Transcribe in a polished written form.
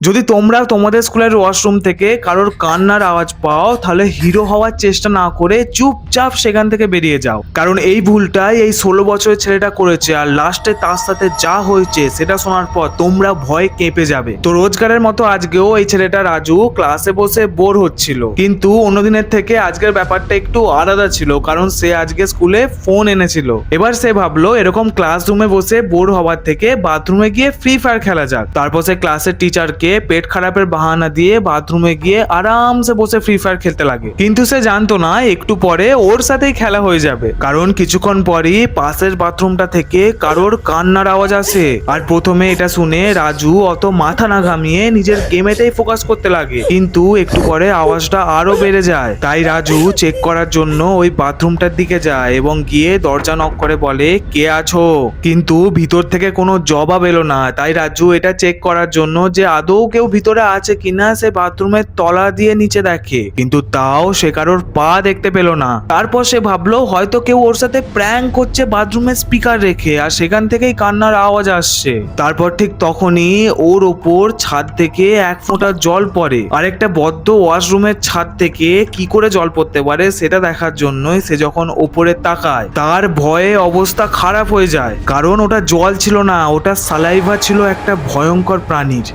যদি তোমরা তোমাদের স্কুলের ওয়াশরুম থেকে কারোর কান্নার আওয়াজ পাও তাহলে হিরো হওয়ার চেষ্টা না করে চুপচাপ সেখান থেকে বেরিয়ে যাও, কারণ এই ভুলটাই এই 16 বছরের ছেলেটা করেছে। আর লাস্টে তার সাথে যা হয়েছে সেটা শোনার পর তোমরা ভয়ে কেঁপে যাবে। তো রোজগারের মতো আজকেও এই ছেলেটা রাজু ক্লাসে বসে বোর হচ্ছিল, কিন্তু অন্যদিনের থেকে আজকের ব্যাপারটা একটু আলাদা ছিল, কারণ সে আজকে স্কুলে ফোন এনেছিল। এবার সে ভাবলো এরকম ক্লাসরুমে বসে বোর হওয়ার থেকে বাথরুমে গিয়ে ফ্রি ফায়ার খেলা যাক। তারপর সে ক্লাসের টিচারকে পেট খারাপের বাহানা দিয়ে বাথরুমে গিয়ে আরামসে বসে ফ্রি ফায়ার খেলতে লাগে, কিন্তু সে জানতো না একটু পরে ওর সাথেই খেলা হয়ে যাবে, কারণ কিছুক্ষণ পরই পাশের বাথরুমটা থেকে কারোর কান্নার আওয়াজ আসে। আর প্রথমে এটা শুনে রাজু অত মাথা না ঘামিয়ে নিজের গেমেতেই ফোকাস করতে লাগে, কিন্তু একটু পরে আওয়াজটা আরো বেড়ে যায়। তাই রাজু চেক করার জন্য ওই বাথরুমটার দিকে যায় এবং গিয়ে দরজা নক করে বলে, কে আছো? কিন্তু ভিতর থেকে কোনো জবাব এলো না। তাই রাজু এটা চেক করার জন্য যে আদৌ কেউ ভিতরে আছে কিনা সে বাথরুমের তলা দিয়ে নিচে দেখে, কিন্তু তাও সে কারোর পা দেখতে পেল না। তারপর সে ভাবলো হয়তো কেউ ওর সাথে প্র্যাঙ্ক করছে বাথরুমের স্পিকার রেখে, আর সেখান থেকেই কান্নার আওয়াজ আসছে। তারপর ঠিক তখনই ওর ওপর ছাদ থেকে এক ফোঁটা জল পড়ে, আর একটা বদ্ধ ওয়াশরুমের ছাদ থেকে কি করে জল পড়তে পারে সেটা দেখার জন্যই সে যখন ওপরে তাকায় তার ভয়ে অবস্থা খারাপ হয়ে যায়, কারণ ওটা জল ছিল না, ওটা সালাইভা ছিল একটা ভয়ঙ্কর প্রাণীর।